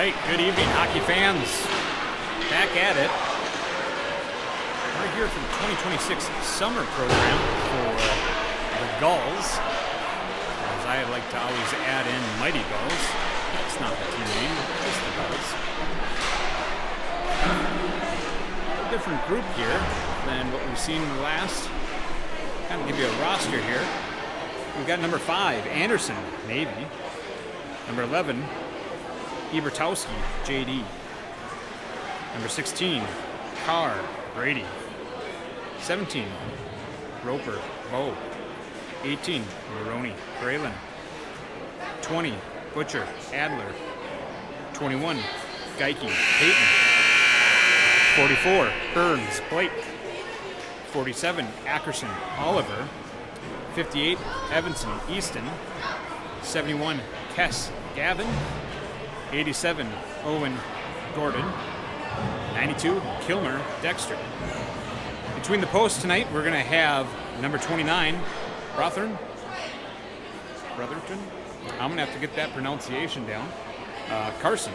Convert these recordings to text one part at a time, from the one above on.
right, good evening, hockey fans. Back at it. We're here for the 2026 summer program for the Gulls. As I like to always add in Mighty Gulls. That's not the team name, just the Gulls. A different group here than what we've seen in the last. Kind of give you a roster here. We've got number 5, Anderson, Navy. Number 11, Ebertowski, JD. Number 16, Carr, Brady. 17, Roper, Bo. 18, Maroney, Braylon. 20, Butcher, Adler. 21, Geike, Peyton. 44, Burns, Blake. 47, Akerson, Oliver. 58, Evanson, Easton. 71, Kess, Gavin. 87, Owen Gordon. 92, Kilmer, Dexter. Between the posts tonight, we're going to have number 29, Brotherton. I'm going to have to get that pronunciation down. Carson.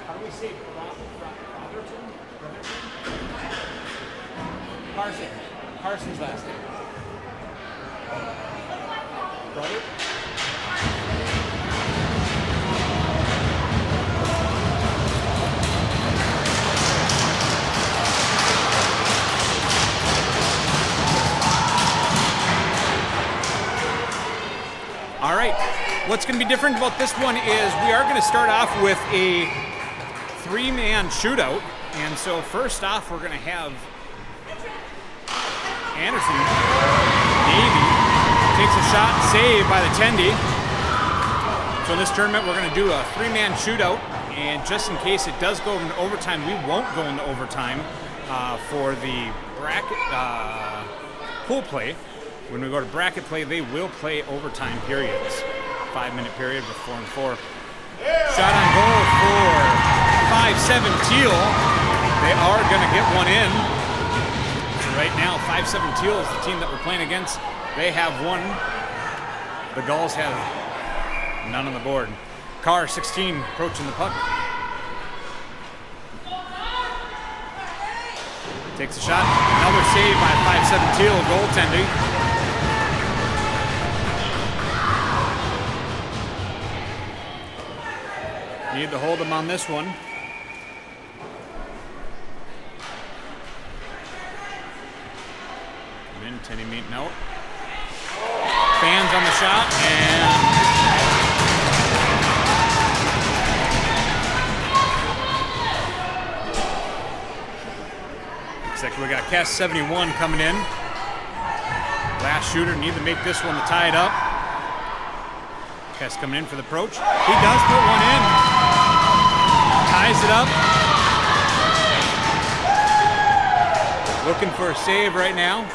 How do we say Brotherton? Carson. Carson's last name. Brother? All right, what's going to be different about this one is we are going to start off with a 3-man shootout. And so first off, we're going to have Anderson, Navy, takes a shot, saved by the Tendy. So in this tournament, we're going to do a 3-man shootout. And just in case it does go into overtime, we won't go into overtime for the bracket pool play. When we go to bracket play, they will play overtime periods. 5-minute period with 4 and 4. Shot on goal for 5-7 Teal. They are going to get one in. So right now, 5-7 Teal is the team that we're playing against. They have one. The Gulls have none on the board. Carr, 16, approaching the puck. Takes a shot. Another save by 5-7 Teal, goaltending. Need to hold him on this one. Come in, Tenny meeting out. Fans on the shot, and looks like we got Cass 71 coming in. Last shooter, need to make this one to tie it up. Cass coming in for the approach. He does put one in. Ties it up. Looking for a save right now.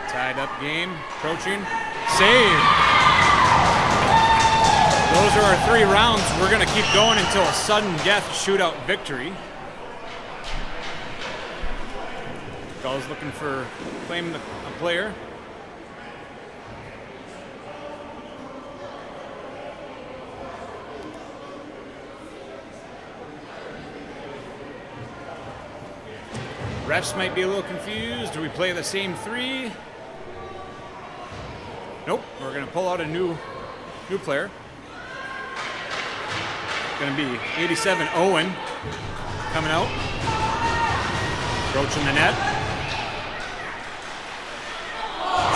Tied up game. Approaching. Save. Those are our 3 rounds. We're going to keep going until a sudden death shootout victory. Gulls looking for claiming a player. Refs might be a little confused. Do we play the same 3? Nope. We're going to pull out a new player. Going to be 87 Owen coming out. Approaching the net.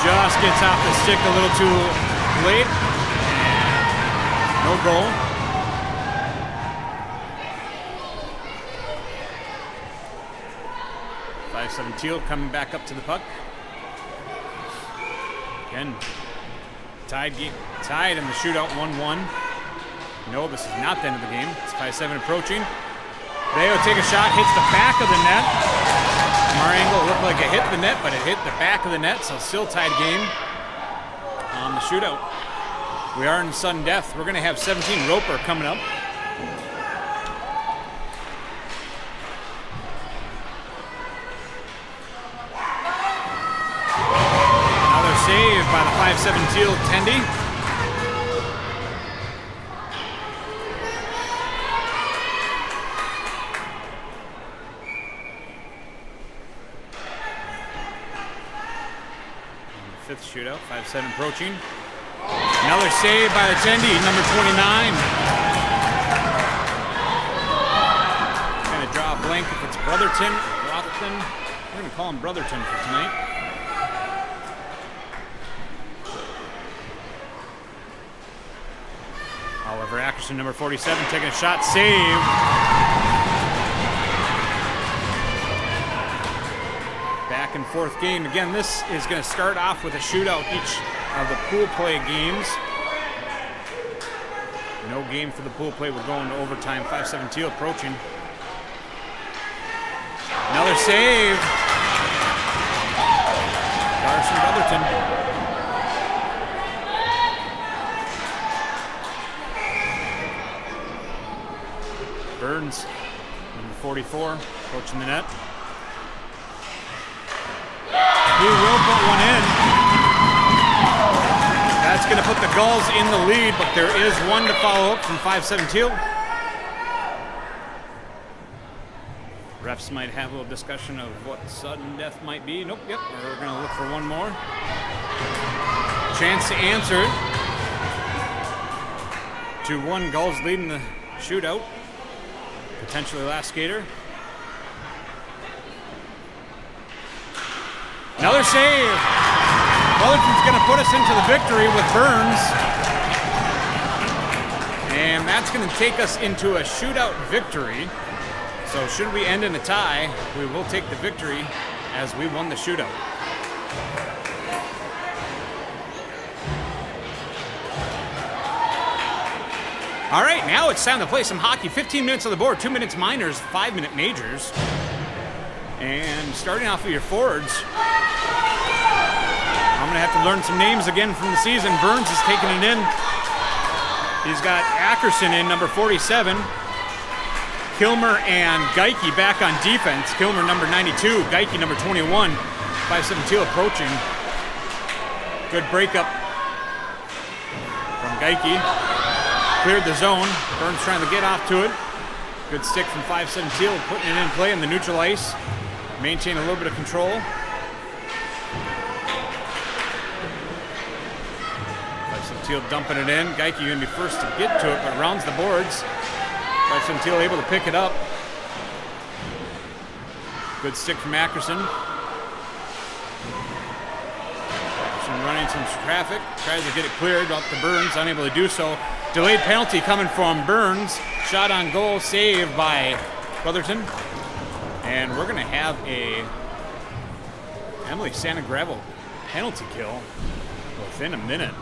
Just gets off the stick a little too late. No goal. Teal coming back up to the puck. Again, tied in the shootout 1-1. No, this is not the end of the game. It's 5-7 approaching. They will take a shot, hits the back of the net. From our angle, it looked like it hit the net, but it hit the back of the net, so still tied game on the shootout. We are in sudden death. We're going to have 17 Roper coming up. 5-7 Teal, Tendy. Fifth shootout, 5-7 approaching. Another save by the Tendy, number 29. Gonna draw a blank if it's Brotherton. We're gonna call him Brotherton for tonight. However, Akerson, number 47, taking a shot, saved. Back and forth game. Again, this is going to start off with a shootout each of the pool play games. No game for the pool play. We're going to overtime. 5-7 Teal approaching. Another save. Akerson, Brotherton. Burns, number 44, approaching the net. He will put one in. That's going to put the Gulls in the lead, but there is one to follow up from 5-7 Teal. Refs might have a little discussion of what sudden death might be. Nope, yep, we're going to look for one more. Chance to answer. 2-1, Gulls leading the shootout. Potentially last skater. Another save. Brotherton's going to put us into the victory with Burns. And that's going to take us into a shootout victory. So should we end in a tie, we will take the victory as we won the shootout. All right, now it's time to play some hockey. 15 minutes on the board, 2 minutes minors, 5-minute majors. And starting off with your forwards, I'm gonna have to learn some names again from the season. Burns is taking it in. He's got Akerson in, number 47. Kilmer and Geike back on defense. Kilmer, number 92. Geike, number 21. 5-7 Teal approaching. Good breakup from Geike. Cleared the zone. Burns trying to get off to it. Good stick from 5-7 Teal, putting it in play in the neutral ice. Maintain a little bit of control. 5-7 Teal dumping it in. Geike going to be first to get to it, but rounds the boards. 5-7 Teal able to pick it up. Good stick from Akerson. Akerson running some traffic. Tries to get it cleared up to Burns, unable to do so. Delayed penalty coming from Burns. Shot on goal, saved by Brotherton. And we're going to have a Emily Santa Gravel penalty kill within a minute.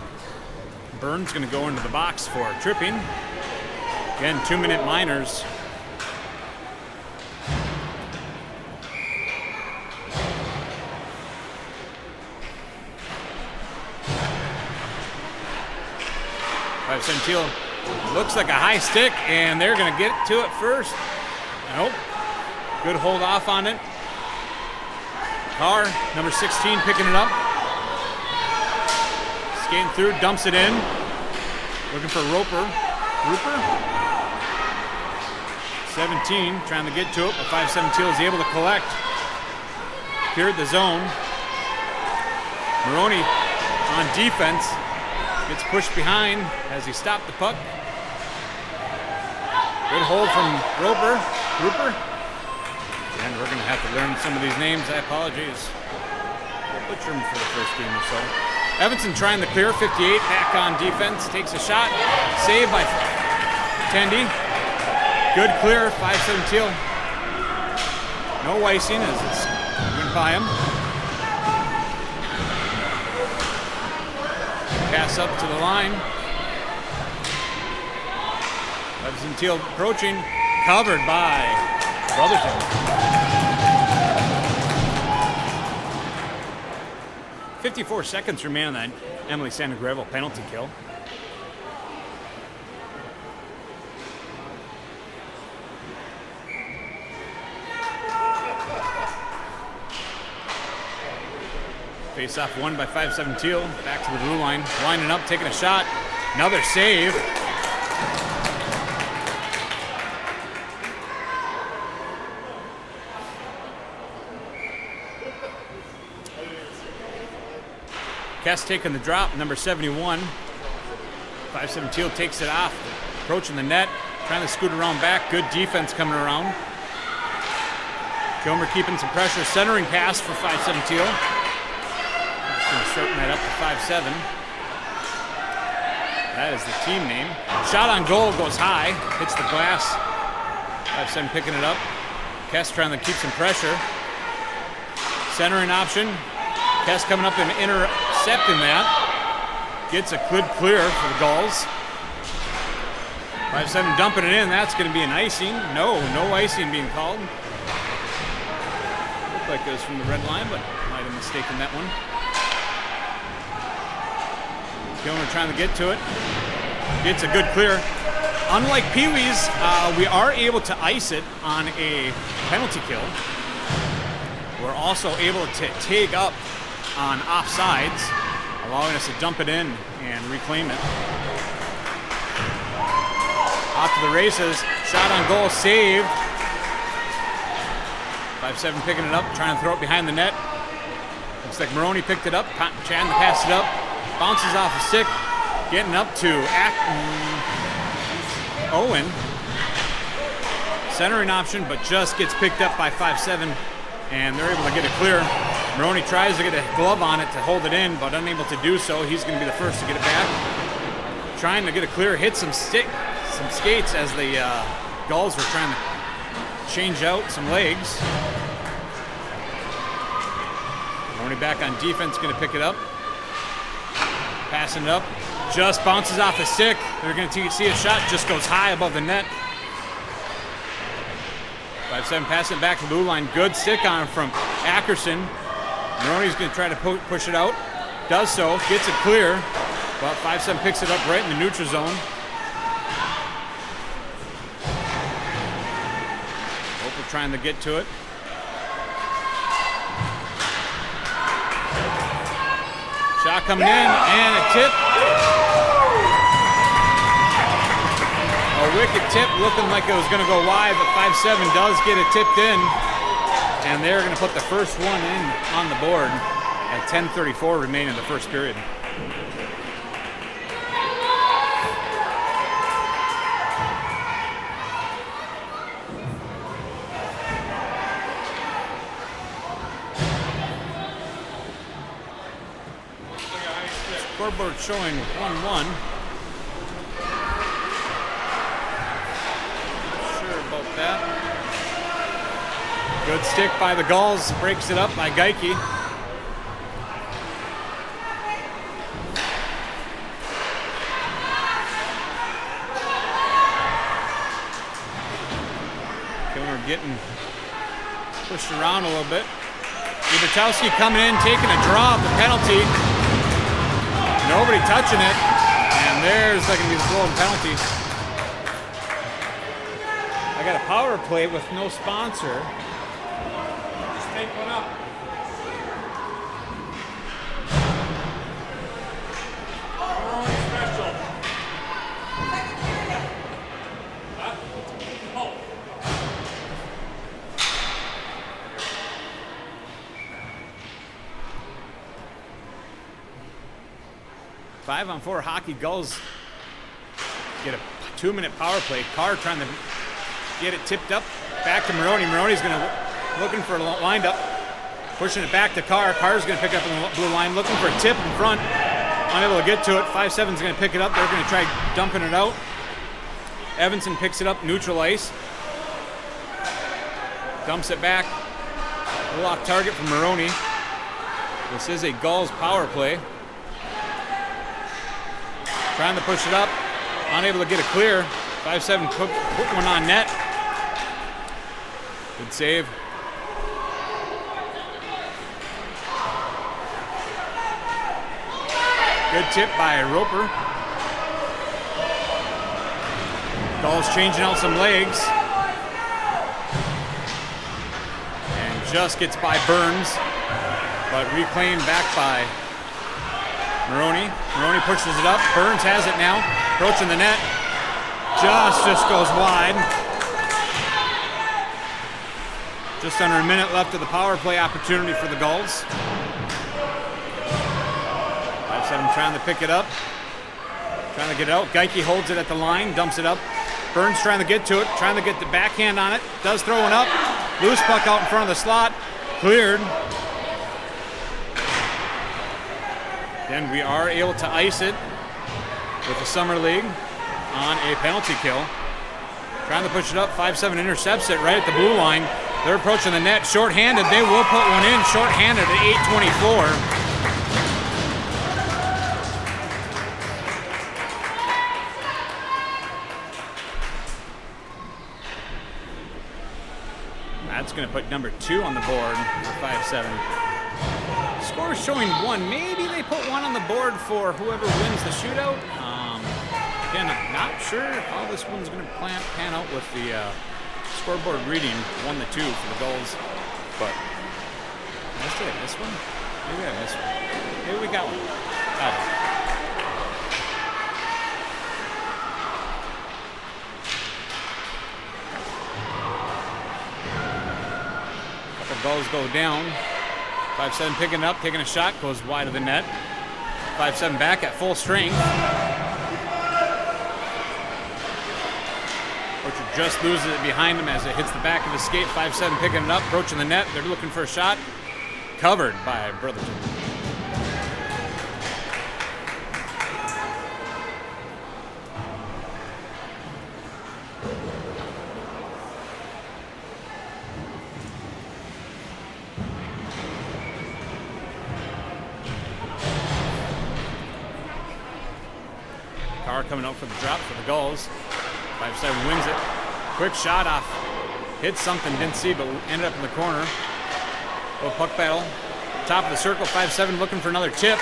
Burns going to go into the box for tripping. Again, 2-minute minors. Teal looks like a high stick, and they're going to get to it first. Nope. Good hold off on it. Carr, number 16, picking it up. Skating through, dumps it in. Looking for Roper. 17, trying to get to it, but 5-7 Teal is able to collect. Cleared the zone. Maroney on defense. Gets pushed behind as he stopped the puck. Good hold from Rooper. And we're going to have to learn some of these names. I apologize. I'll butcher them for the first game or so. Evanson trying to clear. 58 back on defense. Takes a shot. Saved by Tendy. Good clear. 5-7 Teal. No icing as it's went by him. Pass up to the line. 5-7 Teal approaching. Covered by Brotherton. 54 seconds remain on that Emily Santa Gravel penalty kill. Face off won by 5-7 Teal. Back to the blue line. Lining up, taking a shot. Another save. Kess taking the drop, number 71. 5-7 Teal takes it off, approaching the net, trying to scoot around back. Good defense coming around. Kilmer keeping some pressure. Centering pass for 5-7 Teal. Just going to shorten that up to 5-7. That is the team name. Shot on goal goes high, hits the glass. 5-7 picking it up. Kess trying to keep some pressure. Centering option. Kess coming up and intercepting that. Gets a good clear for the Gulls. 5-7 dumping it in. That's going to be an icing. No icing being called. Looked like it was from the red line, but might have mistaken that one. Kilmer trying to get to it. Gets a good clear. Unlike Pee Wee's, we are able to ice it on a penalty kill. We're also able to take up on offsides, allowing us to dump it in and reclaim it. Off to the races. Shot on goal, saved. 5-7 picking it up, trying to throw it behind the net. Looks like Maroney picked it up. Chan to pass it up. Bounces off a stick. Getting up to Owen. Centering option, but just gets picked up by 5-7, and they're able to get it clear. Maroney tries to get a glove on it to hold it in, but unable to do so. He's going to be the first to get it back. Trying to get it clear, hit some skates as the Gulls were trying to change out some legs. Maroney back on defense, going to pick it up. Passing it up, just bounces off the stick. They're going to see a shot, just goes high above the net. 5-7 passing it back to the blue line. Good stick on from Akerson. Maroney's going to try to push it out. Does so, gets it clear. But 5-7 picks it up right in the neutral zone. Hope trying to get to it. Shot coming in, and a tip. A wicked tip, looking like it was going to go wide, but 5-7 does get it tipped in. And they're going to put the first one in on the board at 10:34 remaining in the first period. Scoreboard showing 1-1. Sure about that. Good stick by the Gulls, breaks it up by Geike. Kilmer getting pushed around a little bit. Ubertowski coming in, taking a draw of the penalty. Nobody touching it, and there's going to be the blown penalty. I got a power play with no sponsor. Just take one up. Special. Oh. 5-on-4 hockey. Gulls get a 2-minute power play. Carr trying to get it tipped up back to Maroney. Maroney's looking for a lined up, pushing it back to Carr. Carr's going to pick up in the blue line, looking for a tip in front. Unable to get to it. 5-7's going to pick it up. They're going to try dumping it out. Evanson picks it up, neutral ice. Dumps it back. A little off target from Maroney. This is a Gulls power play. Trying to push it up, unable to get it clear. 5-7 put one on net. Good save. Good tip by Roper. Gulls changing out some legs. And just gets by Burns. but reclaimed back by Maroney. Maroney pushes it up. Burns has it now. Approaching the net. Just goes wide. Just under a minute left of the power play opportunity for the Gulls. 5-7 trying to pick it up. Trying to get it out. Geike holds it at the line, dumps it up. Burns trying to get to it, trying to get the backhand on it. Does throw it up. Loose puck out in front of the slot. Cleared. Then we are able to ice it with the Summer League on a penalty kill. Trying to push it up. 5-7 intercepts it right at the blue line. They're approaching the net. Short-handed. They will put one in. Short-handed at 8:24. That's going to put number 2 on the board for 5-7. Score showing 1. Maybe they put 1 on the board for whoever wins the shootout. Again, I'm not sure how this one's going to pan out with the scoreboard reading 1-2 for the Gulls. But did I miss one? Maybe I missed one. Maybe we got one. Got it. Gulls go down. 5-7 picking it up, taking a shot, goes wide of the net. 5-7 back at full strength. Bottcher just loses it behind him as it hits the back of his skate. 5-7 picking it up, approaching the net. They're looking for a shot. Covered by Brotherton. Coming out for the drop for the Gulls. 5-7 wins it. Quick shot off. Hit something, didn't see, but ended up in the corner. Little puck battle. Top of the circle, 5-7 looking for another tip.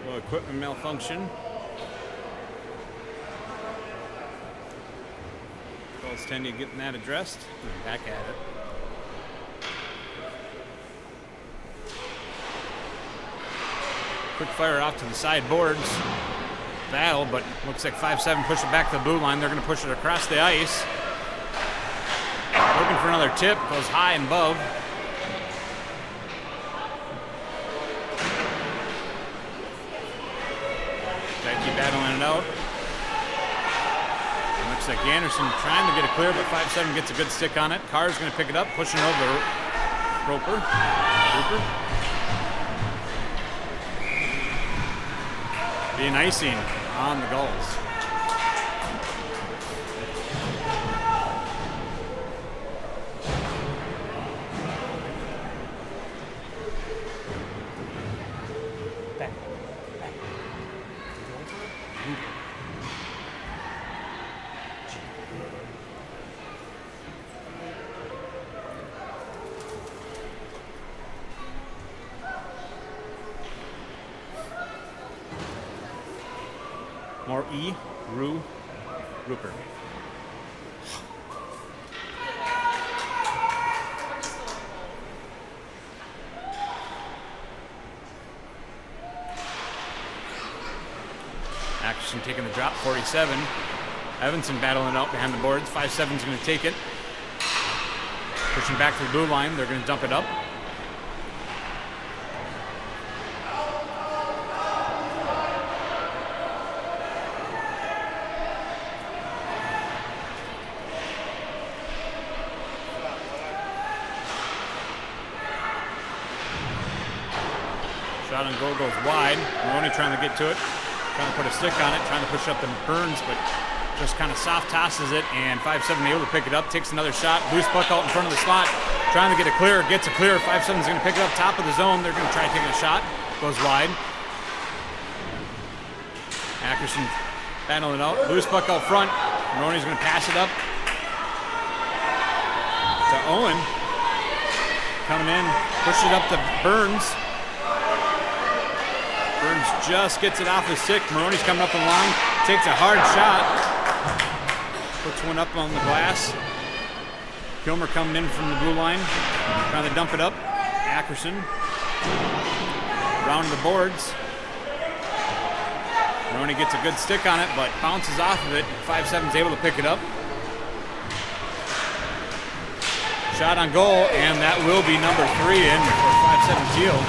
Little equipment malfunction. Tend to getting that addressed. Back at it. Quick fire off to the side boards. Battle, but looks like 5-7 push it back to the blue line. They're going to push it across the ice. Looking for another tip. Goes high and above. Geike battling it out. Looks like Anderson trying to get it clear, but 5-7 gets a good stick on it. Carr's going to pick it up, pushing it over to Roper. Being icing on the Gulls. Mohr E. Rupert. Akerson taking the drop, 47. Evanson battling out behind the boards. 5-7's going to take it. Pushing back to the blue line. They're going to dump it up. Shot on goal goes wide. Maroney trying to get to it. Trying to put a stick on it. Trying to push up the Burns, but just kind of soft tosses it. And 5-7 able to pick it up. Takes another shot. Loose puck out in front of the slot. Trying to get it clear. Gets it clear. 5-7's going to pick it up top of the zone. They're going to try taking a shot. Goes wide. Akerson battling out. Loose puck out front. Maroney's going to pass it up to Owen. coming in, pushes it up to Burns. Burns just gets it off his stick. Maroney's coming up along, takes a hard shot, puts one up on the glass. Kilmer coming in from the blue line, trying to dump it up. Akerson around the boards. Maroney gets a good stick on it, but bounces off of it. 5-7's able to pick it up. Shot on goal, and that will be number 3 in for 5-7 Teal.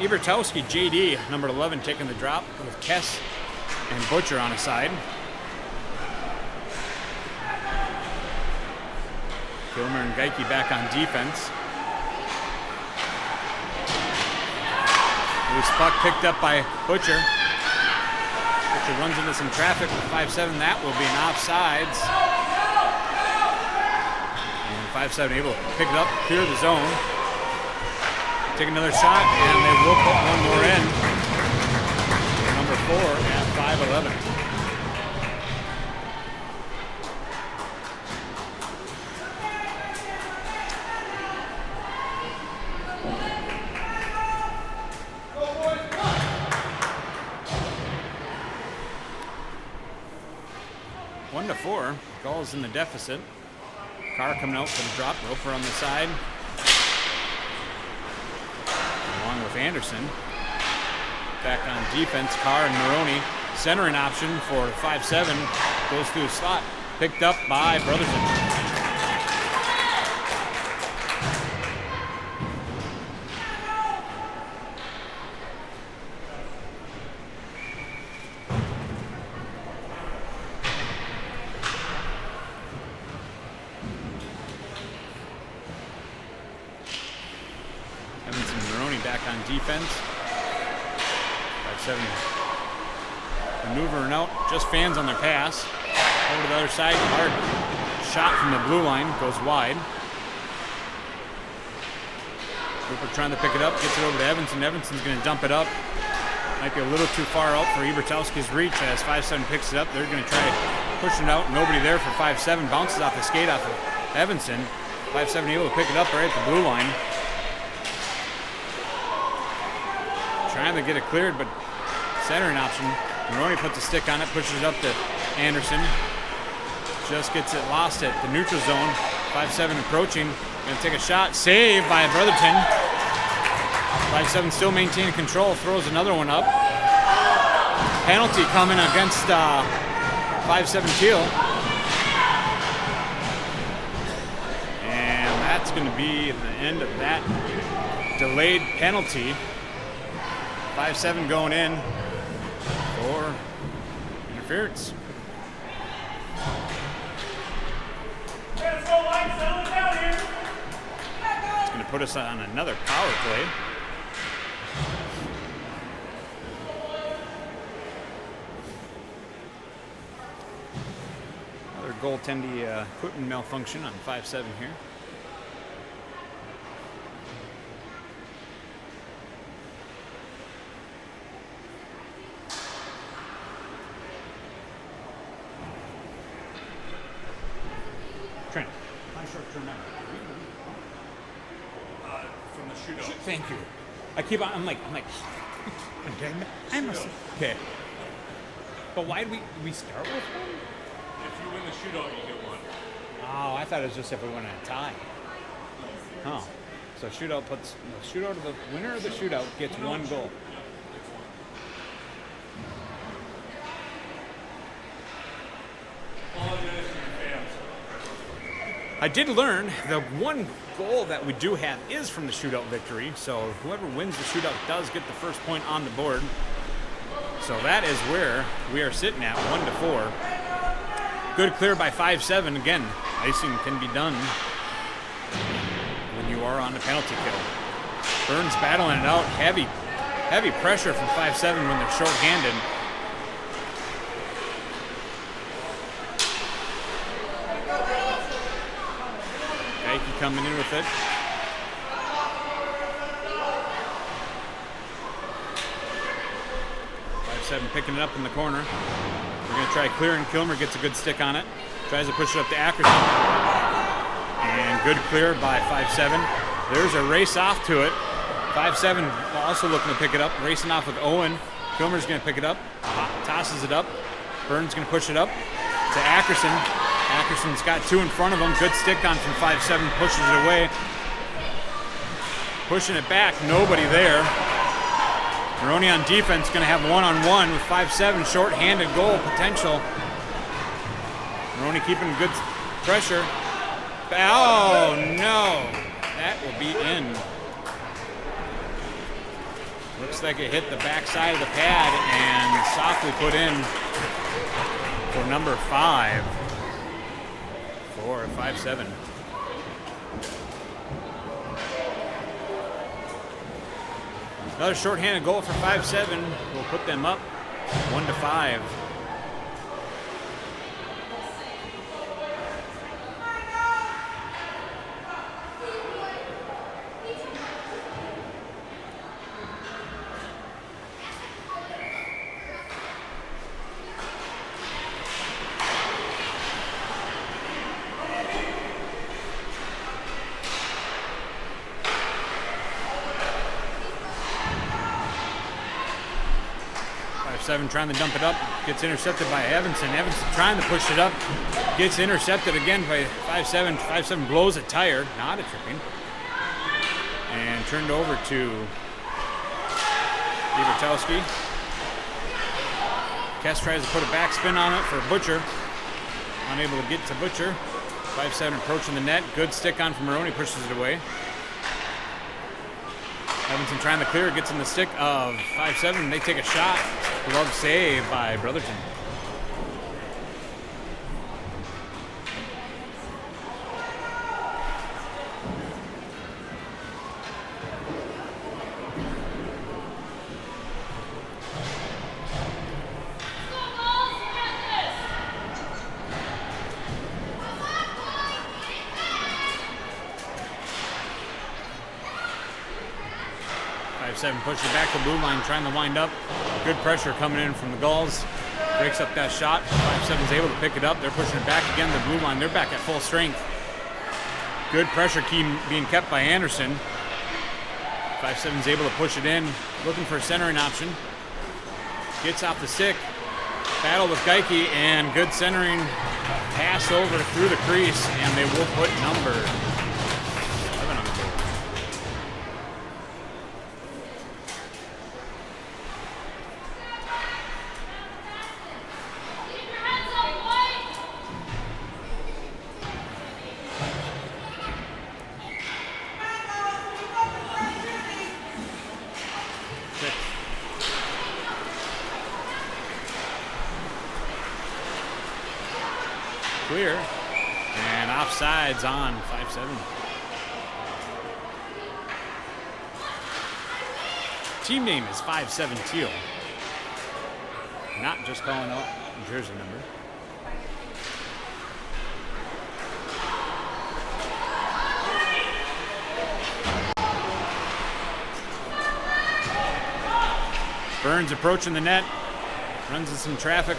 Ebertowski, JD, number 11, taking the drop with Kess and Bottcher on his side. Kilmer and Geike back on defense. Loose puck picked up by Bottcher. Bottcher runs into some traffic with 5-7. That will be an offsides. And 5-7 able to pick it up, clear the zone. Take another shot, and they will put one more in. Number 4 at 5-11. One to 4. Gall's in the deficit. Carr coming out for the drop. Roper on the side. Along with Anderson. Back on defense, Carr and Maroney. Centering option for 5-7. Goes through the slot. Picked up by Brotherton. Defense. 5-7 maneuvering out, just fans on their pass. Over to the other side, hard shot from the blue line, goes wide. Cooper trying to pick it up, gets it over to Evanson. Evanson's going to dump it up. Might be a little too far out for Ebertowski's reach as 5-7 picks it up. They're going to try pushing it out. Nobody there for 5-7. Bounces off the skate off of Evanson. 5-7 able to pick it up right at the blue line. Trying to get it cleared, but centering option. Maroney puts a stick on it, pushes it up to Anderson. Just gets it lost at the neutral zone. 5-7 approaching. Gonna take a shot. Save by Brotherton. 5-7 still maintaining control. Throws another one up. Penalty coming against 5-7 Teal. And that's going to be the end of that delayed penalty. 5-7 going in for interference. It's going to put us on another power play. Another goaltending equipment malfunction on 5-7 here. Trent, my short-term memory. From the shootout. Thank you. I'm like, I must. Okay. But why did we start with one? If you win the shootout, you get one. Oh, I thought it was just if we went in a tie. Oh, so shootout puts the shootout of the winner of the shootout gets one goal. I did learn the one goal that we do have is from the shootout victory. So whoever wins the shootout does get the first point on the board. So that is where we are sitting at 1-4. Good clear by 5-7. Again, icing can be done when you are on the penalty kill. Burns battling it out. Heavy pressure from 5-7 when they're short-handed. Geike coming in with it. 5-7 picking it up in the corner. We're going to try clearing. Kilmer gets a good stick on it. Tries to push it up to Akerson. And good clear by 5-7. There's a race off to it. 5-7 also looking to pick it up. Racing off with Owen. Kilmer's going to pick it up. Tosses it up. Burns going to push it up to Akerson. Akerson's got 2 in front of him. Good stick on from 5-7. Pushes it away. Pushing it back. Nobody there. Maroney on defense going to have one-on-one with 5-7. Short-handed goal potential. Maroney keeping good pressure. Oh, no. That will be in. Looks like it hit the backside of the pad and softly put in for number 5 for 5-7. Another shorthanded goal for 5-7 will put them up 1-5. 5-7 trying to dump it up, gets intercepted by Evanson. Evanson trying to push it up, gets intercepted again by 5-7. 5-7 blows it tired, not a tripping. And turned over to Ibertowski. Kess tries to put a backspin on it for Bottcher. Unable to get to Bottcher. 5-7 approaching the net. Good stick on from Maroney, pushes it away. Evanson trying to clear, gets in the stick of 5-7. They take a shot. Glove save by Brotherton. Five-7 pushes it back to the blue line, trying to wind up. Good pressure coming in from the Gulls. Breaks up that shot. 5-7's able to pick it up. They're pushing it back again to the blue line. They're back at full strength. Good pressure being kept by Anderson. 5-7's able to push it in. Looking for a centering option. Gets off the stick. Battle with Geike and good centering pass over through the crease, and they will put number 7 on the board. Clear, and offsides on 5-7. Team name is 5-7 Teal. Not just calling out the jersey number. Burns approaching the net, runs into some traffic.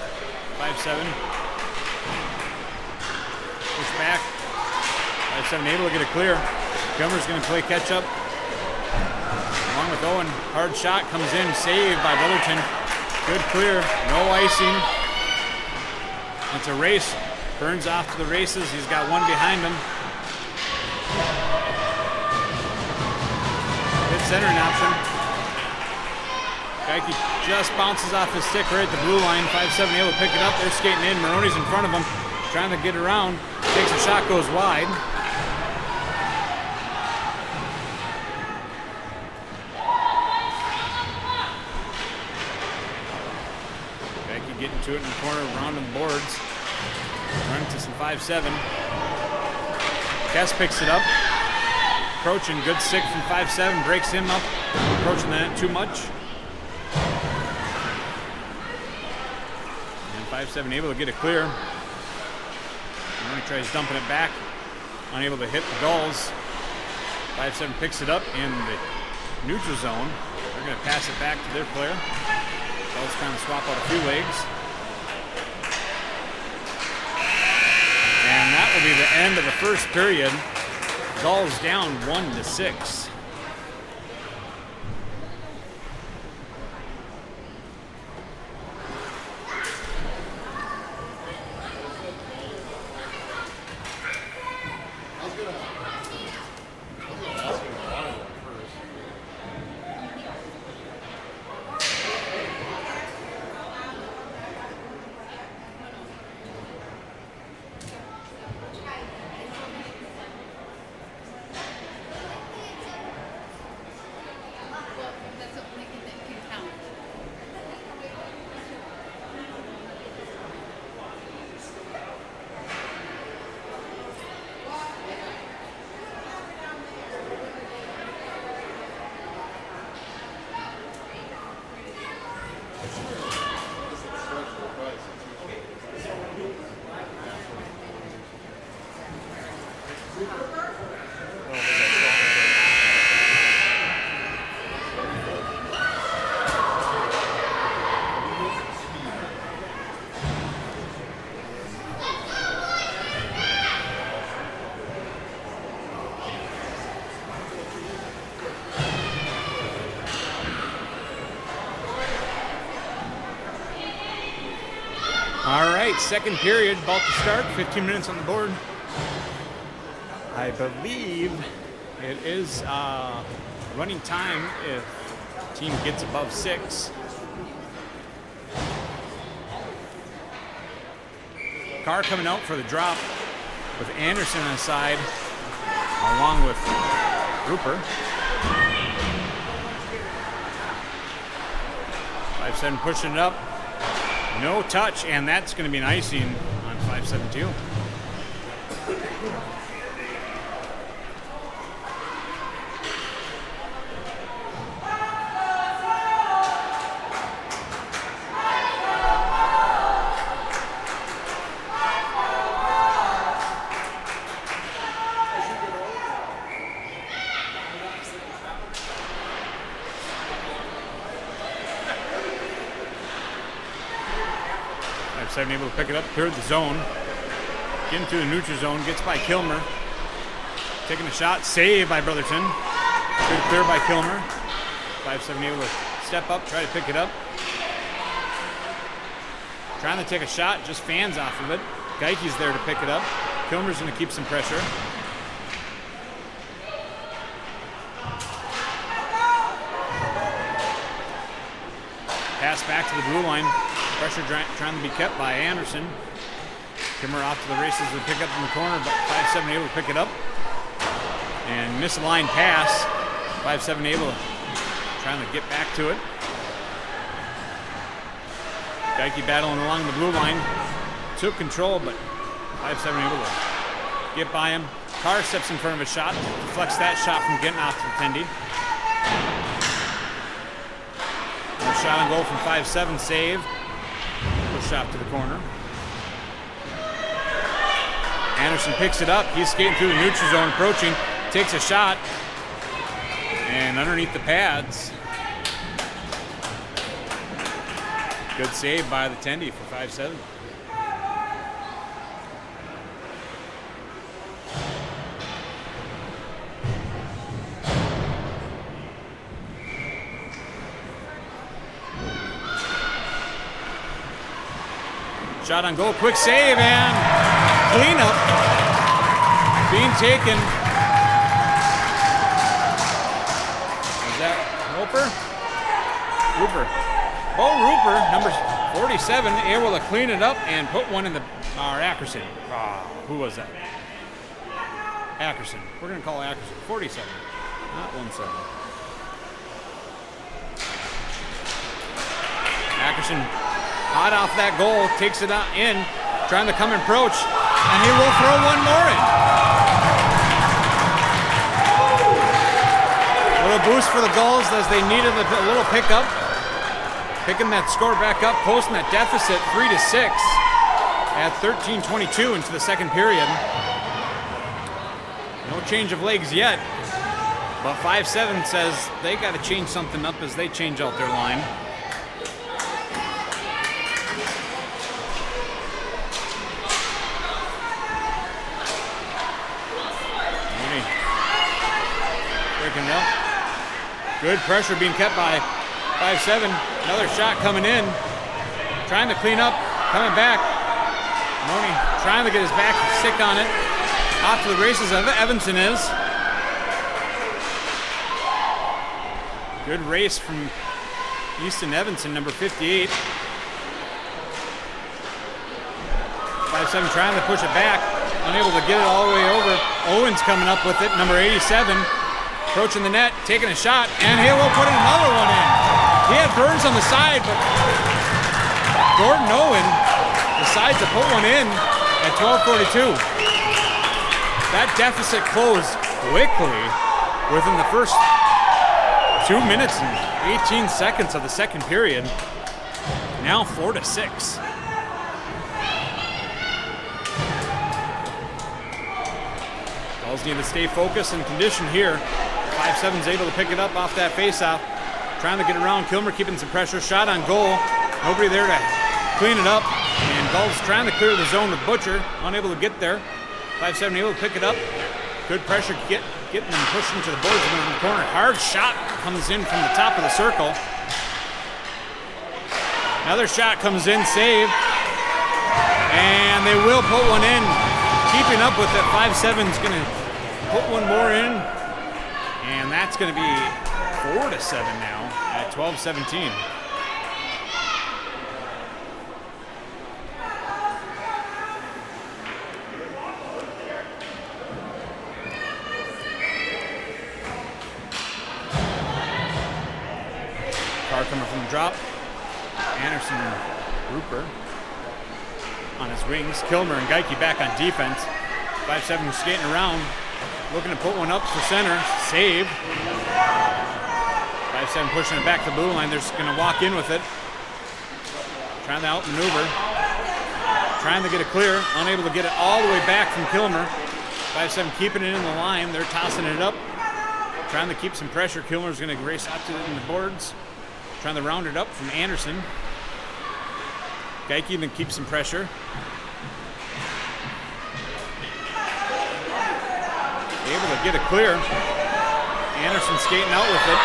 5-7. Push back. 5-7 able to get it clear. Kilmer's going to play catch up. Along with Owen. Hard shot comes in. Saved by Brotherton. Good clear. No icing. It's a race. Burns off to the races. He's got one behind him. Good centering option. Geike just bounces off his stick right at the blue line. 5-7 able to pick it up. They're skating in. Maroney's in front of him. Trying to get around. Takes a shot, goes wide. Geike getting to it in the corner, rounding the boards. Running to some 5-7. Kess picks it up. Approaching, good stick from 5-7, breaks him up. Approaching the net too much. And 5-7 able to get it clear. He tries dumping it back, unable to hit the Gulls. 5-7 picks it up in the neutral zone. They're going to pass it back to their player. Gulls trying to swap out a few legs. And that will be the end of the first period. Gulls down 1-6. Second period about to start, 15 minutes on the board. I believe it is running time if team gets above 6. Carr coming out for the drop with Anderson on the side along with Rupert. 5-7 pushing it up. No touch, and that's going to be an icing on 5-7 too. Able to pick it up, cleared the zone. Getting through the neutral zone, gets by Kilmer. Taking a shot, saved by Brotherton. Good clear by Kilmer. 5-7 able to step up, try to pick it up. Trying to take a shot, just fans off of it. Geiky's there to pick it up. Kilmer's going to keep some pressure. Pass back to the blue line. Pressure trying to be kept by Anderson. Kimmer off to the races to pick up in the corner, but 5-7 able to pick it up. And misaligned pass. 5-7 able to trying to get back to it. Geiky battling along the blue line. Took control, but 5-7 able to get by him. Carr steps in front of a shot. Deflects that shot from getting off to the Tendy. Shot on goal from 5-7, save. Shot to the corner. Anderson picks it up. He's skating through the neutral zone, approaching, takes a shot, and underneath the pads. Good save by the Tendy for 5-7. Shot on goal, quick save, and cleanup being taken. Is that Roper? Rupert. Bo Rupert, number 47, able to clean it up and put one in the, Akerson. Who was that? Akerson. We're going to call Akerson. 47, not 17. Akerson. Hot off that goal, takes it in, trying to come and approach, and he will throw one more in. A little boost for the Gulls as they needed a little pickup. Picking that score back up, posting that deficit 3-6 at 13:22 into the second period. No change of legs yet, but 5-7 says they got to change something up as they change out their line. Good pressure being kept by 5-7. Another shot coming in. Trying to clean up, coming back. Mohr trying to get his back stick on it. Off to the races, Evanson is. Good race from Easton Evanson, number 58. 5-7 trying to push it back. Unable to get it all the way over. Owen's coming up with it, number 87. Approaching the net, taking a shot, and he will put another one in. He had Burns on the side, but Gordon Owen decides to put one in at 12:42. That deficit closed quickly within the first 2 minutes and 18 seconds of the second period. Now 4-6. Gulls need to stay focused and conditioned here. 5-7's able to pick it up off that faceoff. Trying to get around Kilmer, keeping some pressure. Shot on goal. Nobody there to clean it up. And Gulls trying to clear the zone with Bottcher. Unable to get there. 5-7 able to pick it up. Good pressure getting them pushing to the boards in the corner. Hard shot comes in from the top of the circle. Another shot comes in, saved. And they will put one in. Keeping up with it, 5-7's going to put one more in. And that's going to be 4-7 now at 12:17. Carr coming from the drop. Anderson, Rupert on his wings. Kilmer and Geike back on defense. 5-7 skating around, looking to put one up for center. Save. 5-7 pushing it back to the blue line. They're just going to walk in with it. Trying to outmaneuver. Trying to get it clear. Unable to get it all the way back from Kilmer. 5-7 keeping it in the line. They're tossing it up. Trying to keep some pressure. Kilmer's going to race out to it in the boards. Trying to round it up from Anderson. Geike even keeps some pressure. Able to get it clear. Anderson skating out with it.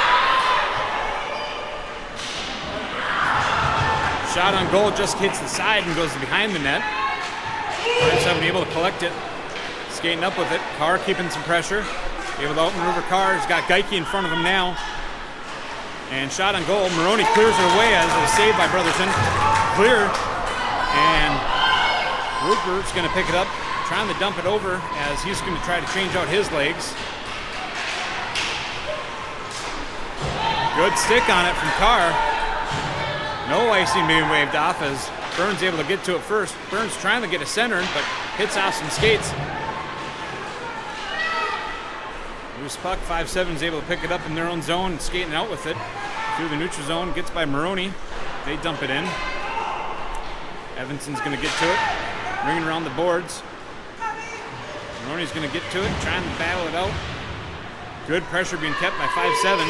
Shot on goal just hits the side and goes behind the net. 5-7 able to collect it. Skating up with it. Carr keeping some pressure. Able to outmaneuver Carr. He's got Geike in front of him now. And shot on goal. Maroney clears it away as it was saved by Brotherton. Clear. And Rupert's going to pick it up. Trying to dump it over as he's going to try to change out his legs. Good stick on it from Carr. No icing being waved off as Burns able to get to it first. Burns trying to get a center, but hits off some skates. Loose puck, 5-7's able to pick it up in their own zone and skating out with it. Through the neutral zone, gets by Maroney. They dump it in. Evanson's going to get to it. Ringing around the boards. Maroney's going to get to it, trying to battle it out. Good pressure being kept by 5-7.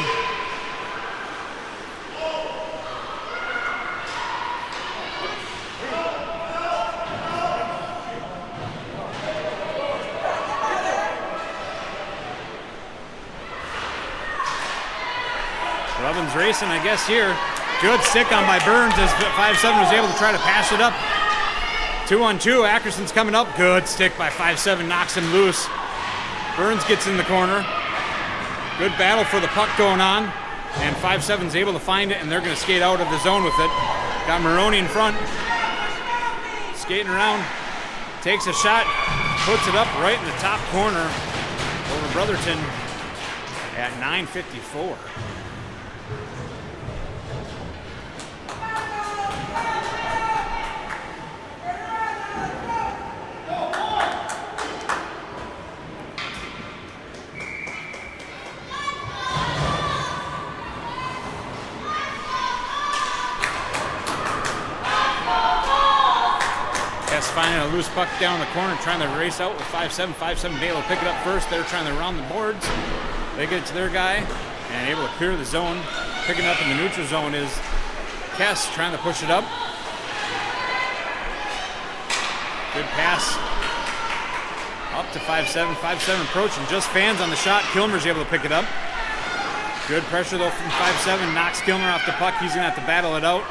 Robbins racing, I guess, here. Good stick on by Burns as 5-7 was able to try to pass it up. 2-on-2, Akerson's coming up. Good stick by 5-7, knocks him loose. Burns gets in the corner. Good battle for the puck going on. And 5-7's able to find it, and they're going to skate out of the zone with it. Got Maroney in front. Skating around. Takes a shot. Puts it up right in the top corner over Brotherton at 9:54. Finding a loose puck down the corner, trying to race out with 5-7. 5-7 able to pick it up first. They're trying to round the boards. They get it to their guy and able to clear the zone. Picking up in the neutral zone is Kess trying to push it up. Good pass up to 5-7. 5-7 approaching, just fans on the shot. Kilmer's able to pick it up. Good pressure though from 5-7. Knocks Kilmer off the puck. He's gonna have to battle it out.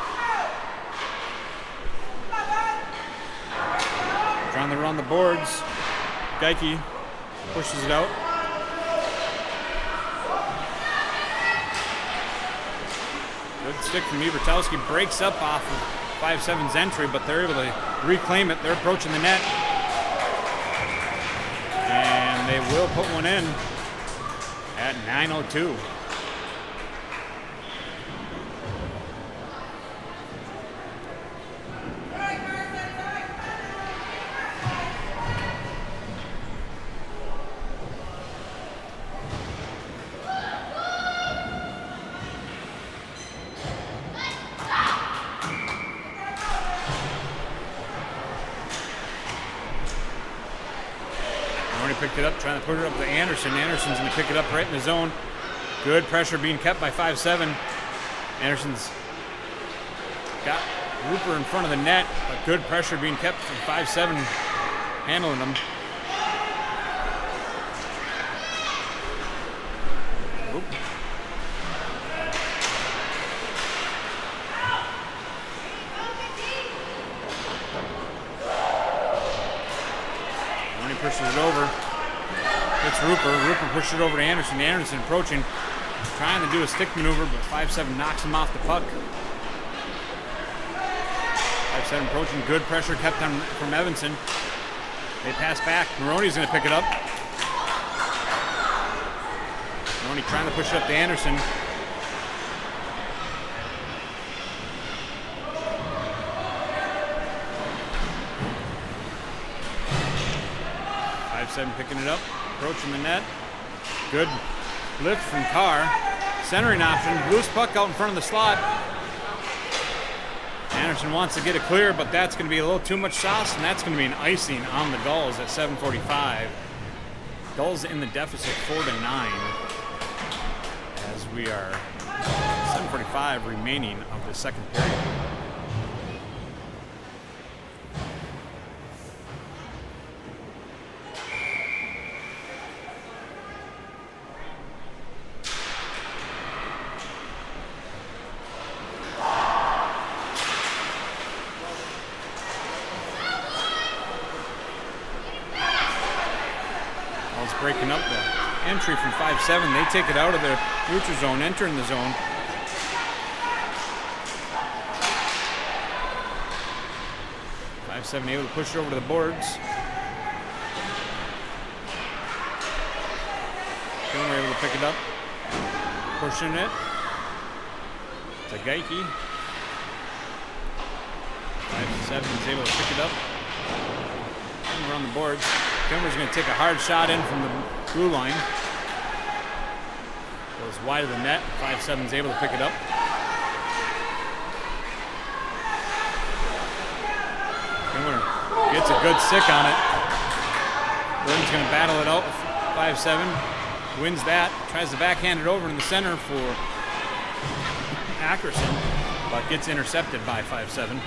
Trying to run the boards. Geike pushes it out. Good stick from Ebertowski. Breaks up off of 5-7's entry, but they're able to reclaim it. They're approaching the net. And they will put one in at 9:02. Picked it up, trying to put it up to Anderson. Anderson's going to pick it up right in the zone. Good pressure being kept by 5-7. Anderson's got Rupert in front of the net, but good pressure being kept from 5-7, handling them. Oop. When he pushes it over, it's Rupert. Rupert pushed it over to Anderson. Anderson approaching, trying to do a stick maneuver, but 5-7 knocks him off the puck. 5-7 approaching, good pressure kept on from Evanson. They pass back. Maroney's going to pick it up. Maroney trying to push it up to Anderson. Picking it up, approaching the net. Good lift from Carr. Centering option, loose puck out in front of the slot. Anderson wants to get it clear, but that's going to be a little too much sauce, and that's going to be an icing on the Gulls at 7:45. Gulls in the deficit 4-9 as we are 7:45 remaining of the second period. Breaking up the entry from 5-7. They take it out of their neutral zone, entering the zone. Five-7 able to push it over to the boards. Kilmer able to pick it up. Pushing it to Geike. 5-7 is able to pick it up. And we're on the boards. Kilmer's going to take a hard shot in from the blue line. Goes wide of the net. 5-7's able to pick it up. Kilmer gets a good stick on it. Burton's going to battle it out with 5-7. Wins that. Tries to backhand it over in the center for Akerson, but gets intercepted by 5-7.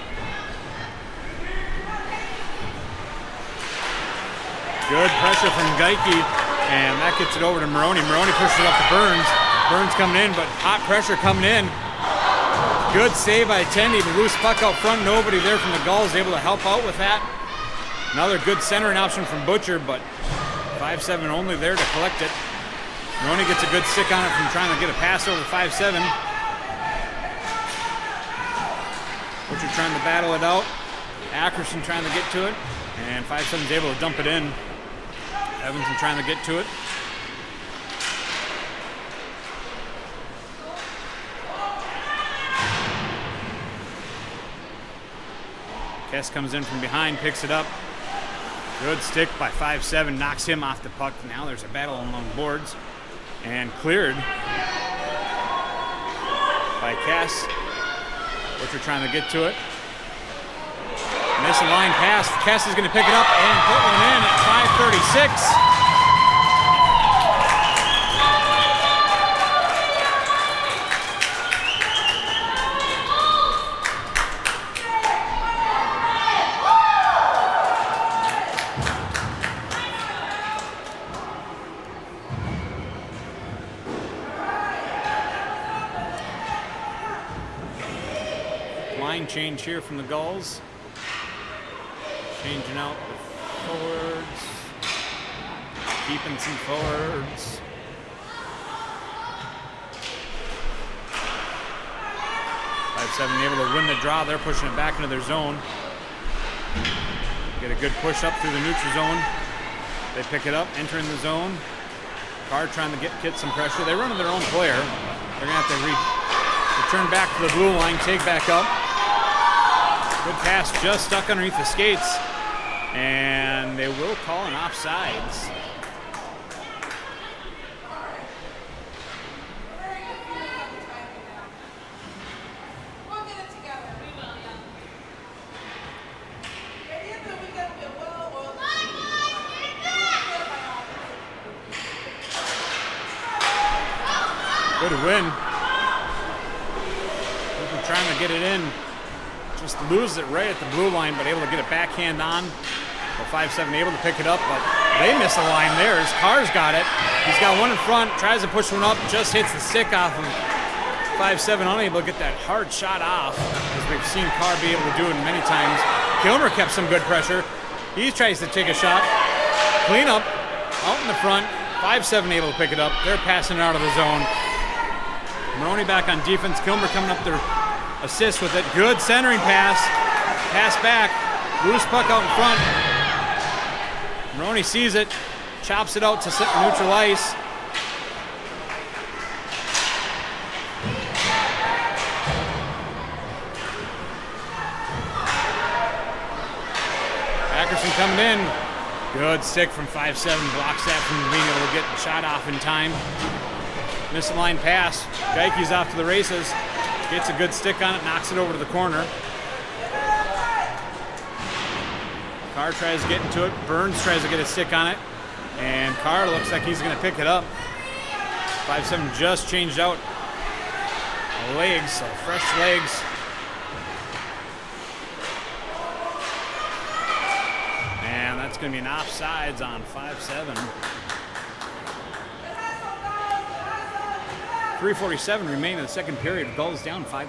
Good pressure from Geike, and that gets it over to Maroney. Maroney pushes it up to Burns. Burns coming in, but hot pressure coming in. Good save by Tendi. The loose puck out front. Nobody there from the Gulls able to help out with that. Another good centering option from Bottcher, but 5-7 only there to collect it. Maroney gets a good stick on it from trying to get a pass over 5-7. Bottcher trying to battle it out. Akerson trying to get to it, and 5-7's able to dump it in. Evanson trying to get to it. Kess comes in from behind, picks it up. Good stick by 5-7, knocks him off the puck. Now there's a battle along boards. And cleared by Kess. Bottcher trying to get to it. Missing line pass. Kess is going to pick it up and put one in at 5:36. line change here from the Gulls. Changing out the forwards. Keeping some forwards. 5-7 able to win the draw. They're pushing it back into their zone. Get a good push up through the neutral zone. They pick it up, entering the zone. Carr trying to get some pressure. They run to their own player. They're going to have to return back to the blue line, take back up. Good pass, just stuck underneath the skates. And they will call an offsides. Good win. They're trying to get it in. Just loses it right at the blue line, but able to get it backhand on. Well, 5-7 able to pick it up, but they miss a line there as Carr's got it. He's got one in front, tries to push one up, just hits the stick off of 5-7, unable to get that hard shot off, as we've seen Carr be able to do it many times. Kilmer kept some good pressure. He tries to take a shot. Clean up, out in the front. 5-7 able to pick it up. They're passing it out of the zone. Maroney back on defense. Kilmer coming up their assist with it. Good centering pass. Pass back. Loose puck out in front. Maroney sees it. Chops it out to neutral ice. Akerson coming in. Good stick from 5-7. Blocks that from being able to get the shot off in time. Misaligned pass. Geiki's off to the races. Gets a good stick on it, knocks it over to the corner. Carr tries to get into it. Burns tries to get a stick on it. And Carr looks like he's going to pick it up. 5-7 just changed out legs, so fresh legs. And that's going to be an offsides on 5-7. 3:47 remain in the second period. Gulls down 5-9.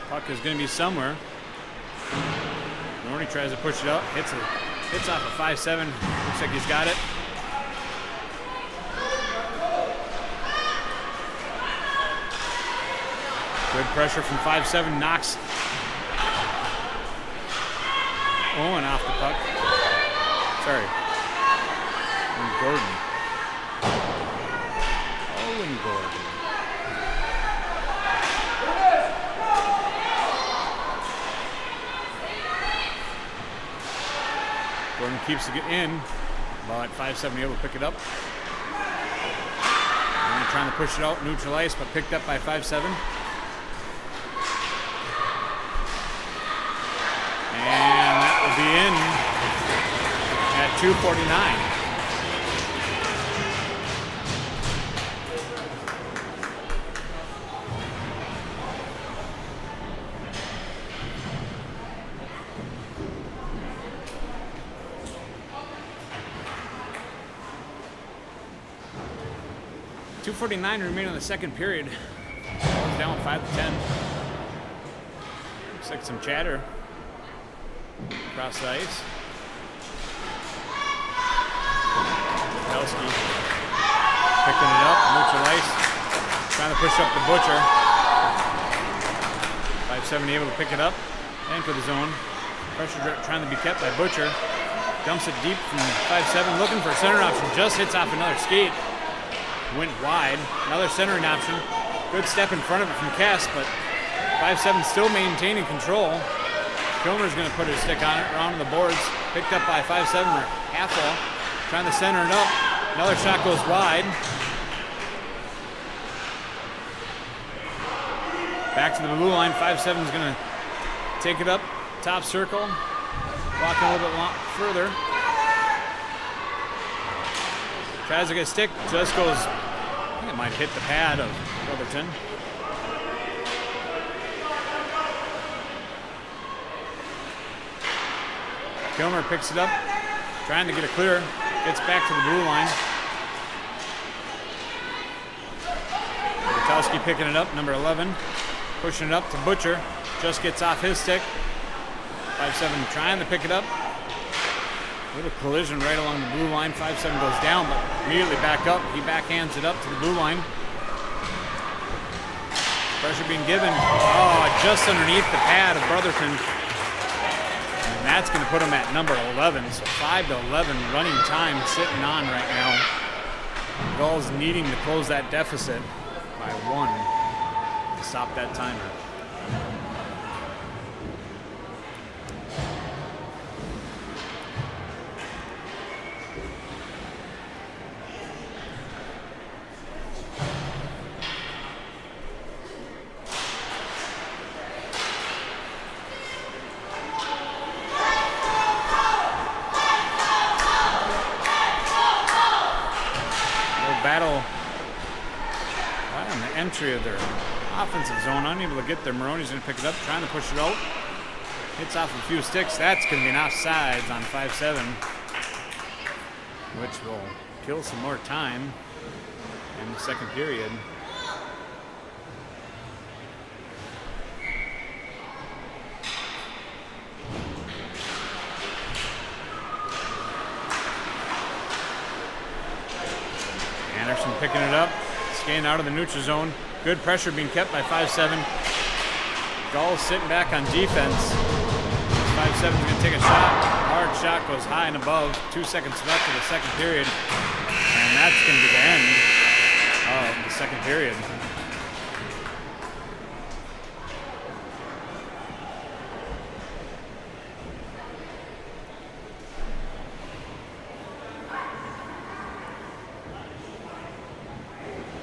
Puck is going to be somewhere. Norney tries to push it up, hits off a 5-7. Looks like he's got it. Good pressure from 5-7. Knocks Owen off the puck. Sorry. Owen Gordon. Owen Gordon. Gordon keeps it in, but 5-7 able to pick it up. And trying to push it out, neutral ice, but picked up by 5-7. And that will be in at 2:49. 2:49 remain in the second period. Ball's down 5-10. Looks like some chatter across the ice. Kowski picking it up, neutral ice, trying to push up the Bottcher. 5-7 able to pick it up, enter the zone. Pressure trying to be kept by Bottcher. Dumps it deep from 5-7, looking for a center option, just hits off another skate. Went wide. Another centering option. Good step in front of it from Kess, but 5-7 still maintaining control. Kilmer's going to put his stick on it, around the boards. Picked up by 5-7 or Halfwall. Trying to center it up. Another shot goes wide. Back to the blue line. 5-7 is going to take it up. Top circle. Walking a little bit further. Tries to get a stick, just goes, I think it might hit the pad of Brotherton. Kilmer picks it up, trying to get it clear, gets back to the blue line. Butowski picking it up, number 11, pushing it up to Bottcher, just gets off his stick. 5-7 trying to pick it up. Little collision right along the blue line. 5-7 goes down, but immediately back up. He backhands it up to the blue line. Pressure being given. Oh, just underneath the pad of Brotherton. And that's going to put him at number 11. So 5-11 running time sitting on right now. Gulls needing to close that deficit by 1 to stop that timer. Battle right on the entry of their offensive zone, unable to get there. Maroney's going to pick it up, trying to push it out. Hits off a few sticks. That's going to be an offsides on 5-7, which will kill some more time in the second period. Akerson picking it up, skating out of the neutral zone. Good pressure being kept by 5-7. Gulls sitting back on defense. 5-7 is going to take a shot. Hard shot goes high and above. 2 seconds left of the second period. And that's going to be the end of the second period.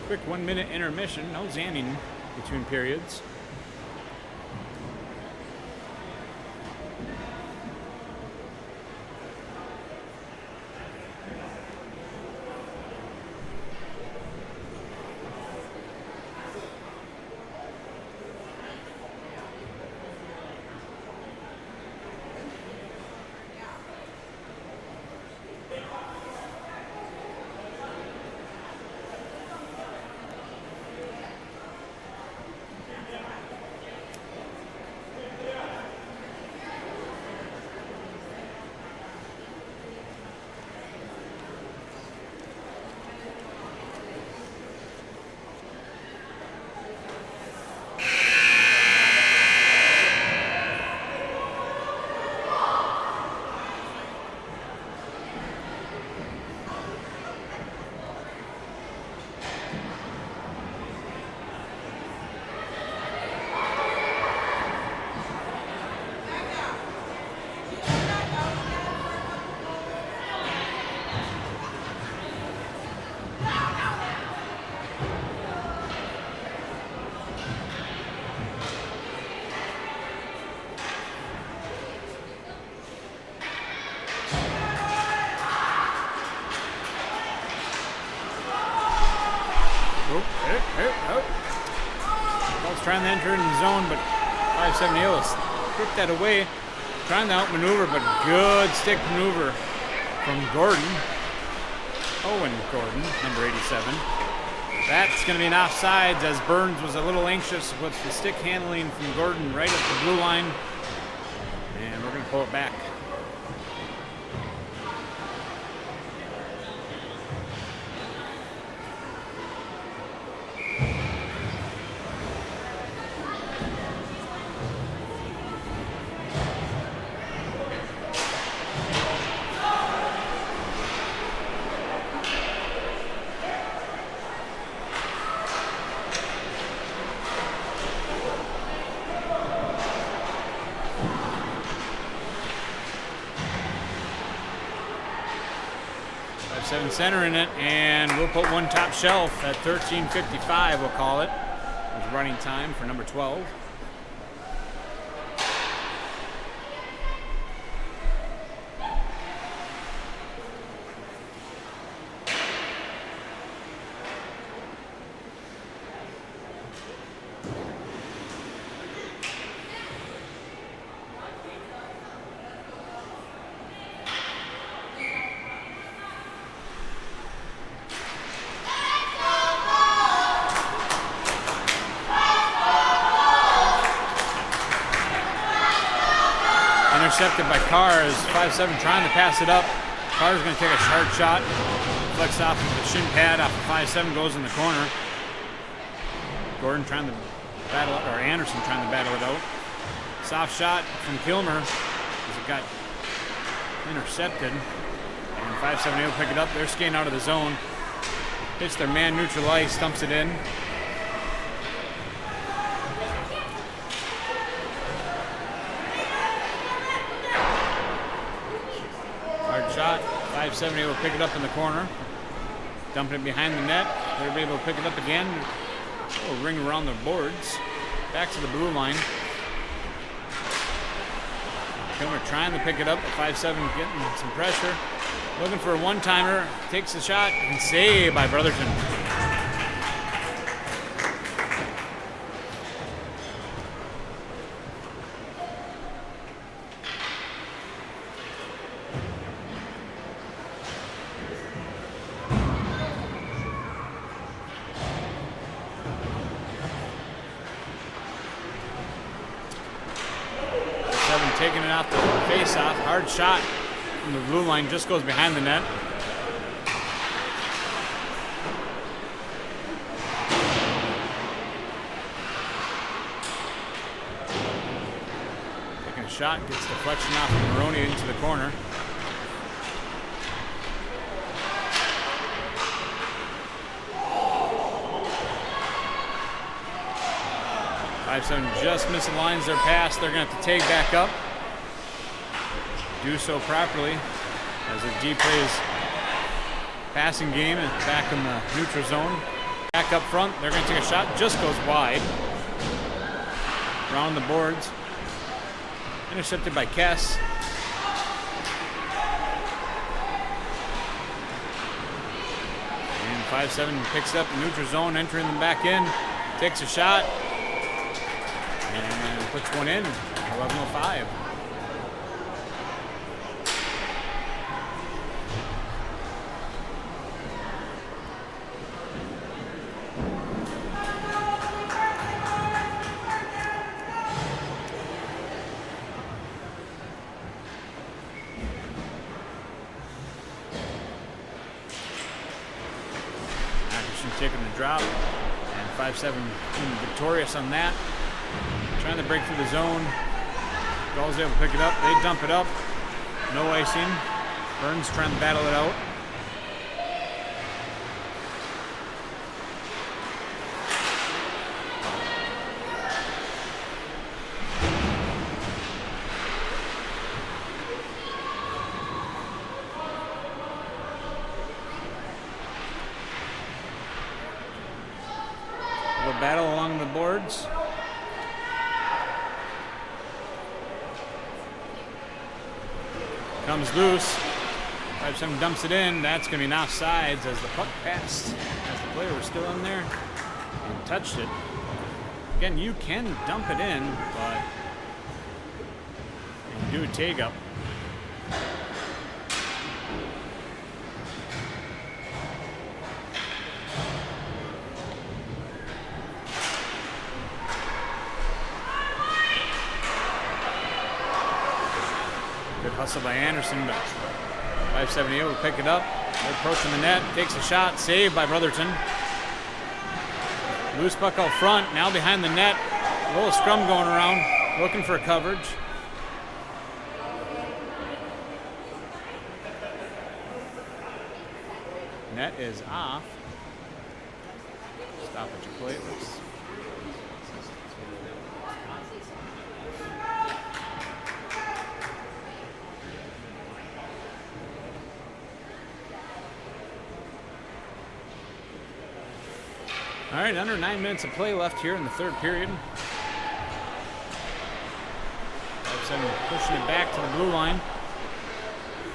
Quick 1-minute intermission, no zanning between periods. Trying to enter in the zone, but 5-7 able to strip that away. Trying to outmaneuver, but good stick maneuver from Gordon. Owen Gordon, number 87. That's going to be an offsides as Burns was a little anxious with the stick handling from Gordon right at the blue line. And we're going to pull it back. Centering it, and we'll put one top shelf at 13:55, we'll call it. It's running time for number 12. intercepted by Carr as 5-7 trying to pass it up. Carr's going to take a hard shot. Flex off of the shin pad off of 5-7, goes in the corner. Gordon trying to battle it, or Anderson trying to battle it out. Soft shot from Kilmer as it got intercepted. And 5-7 able to pick it up. They're skating out of the zone. Hits their man neutral ice, dumps it in. Hard shot. 5-7 able to pick it up in the corner. Dumping it behind the net. They're able to pick it up again. A ring around the boards. Back to the blue line. Kilmer trying to pick it up. 5-7 getting some pressure. Looking for a one-timer. Takes the shot and saved by Brotherton. Taking it off the face-off. Hard shot from the blue line. Just goes behind the net. Taking a shot. Gets deflection off of Maroney into the corner. Five-7 just misaligns their pass. They're going to have to take back up. Do so properly as the D plays passing game and back in the neutral zone. Back up front, they're going to take a shot, just goes wide. Around the boards. Intercepted by Kess. And 5-7 picks up the neutral zone, entering them back in. Takes a shot. And puts one in. 11:05. Taking the drop, and 5-7 victorious on that. Trying to break through the zone. Gall's able to pick it up. They dump it up. No icing. Burns trying to battle it out. Battle along the boards. Comes loose. 5-7 dumps it in. That's going to be an offsides as the puck passed. As the player was still in there and touched it. Again, you can dump it in, but you can do a take up. Hustle by Anderson, but 5-7 able to pick it up. They're approaching the net, takes a shot, saved by Brotherton. Loose puck out front, now behind the net. A little scrum going around, looking for coverage. Net is off. Stop at your plate. All right, under 9 minutes of play left here in the third period. 5-7 pushing it back to the blue line.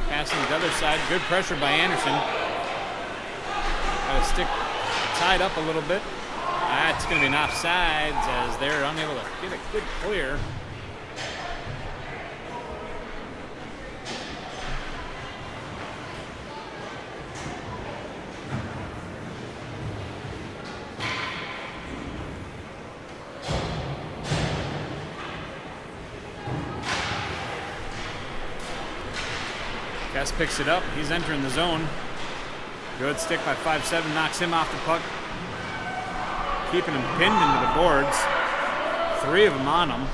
Passing to the other side. Good pressure by Anderson. Got his stick tied up a little bit. That's going to be an offsides as they're unable to get a good clear. Kess picks it up. He's entering the zone. Good stick by 5-7. Knocks him off the puck. Keeping him pinned into the boards. 3 of them on him.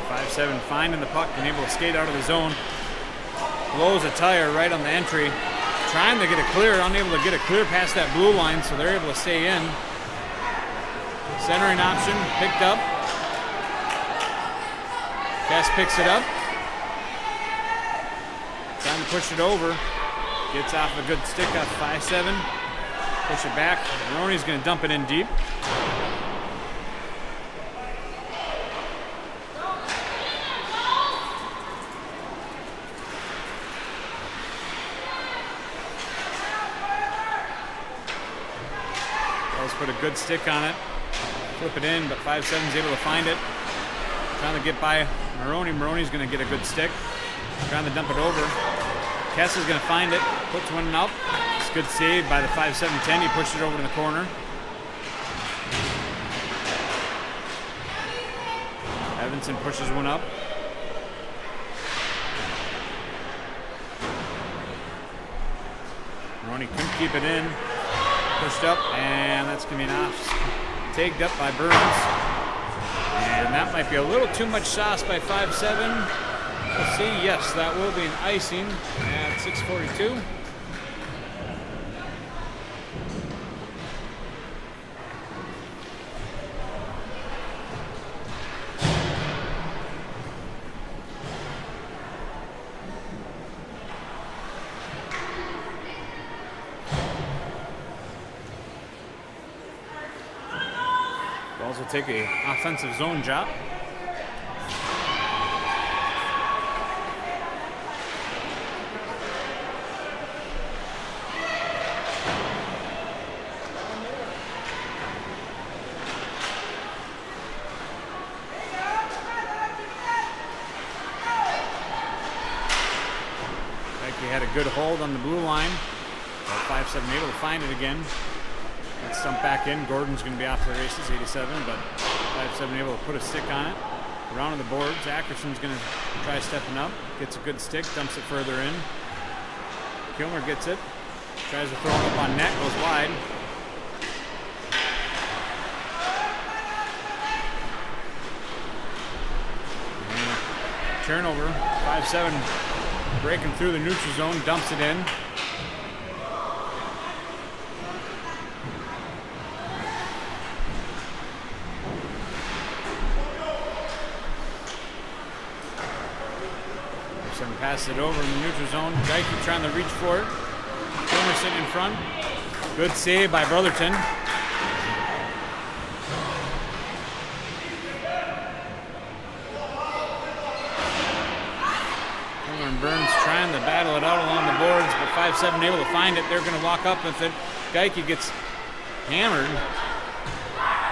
5-7 finding the puck and able to skate out of the zone. Blows a tire right on the entry. Trying to get it clear. Unable to get it clear past that blue line, so they're able to stay in. Centering option picked up. Kess picks it up. Trying to push it over. Gets off a good stick off 5-7. Push it back. Maroney's going to dump it in deep. Wells put a good stick on it. Flip it in, but 5-7's able to find it. Trying to get by Maroney. Maroney's going to get a good stick. Trying to dump it over. Kess is going to find it. Puts one up. It's a good save by the 5-7-10. He pushed it over to the corner. Evanson pushes one up. Maroney couldn't keep it in. Pushed up, and that's going to be an off. Tagged up by Burns. And that might be a little too much sauce by 5-7. Let's see. Yes, that will be an icing at 6:42. Balls will take an offensive zone job. Good hold on the blue line. 5-7 able to find it again. Let's stump back in. Gordon's going to be off to the races, 87, but 5-7 able to put a stick on it. Around the boards. Akerson's going to try stepping up. Gets a good stick, dumps it further in. Kilmer gets it. Tries to throw it up on net, goes wide. And turnover. 5-7. Breaking through the neutral zone, dumps it in. Some passes it over in the neutral zone. Geikie trying to reach for it. Kilmer sitting in front. Good save by Brotherton. Burns trying to battle it out along the boards, but 5-7 able to find it. They're going to walk up with it. Geikie gets hammered.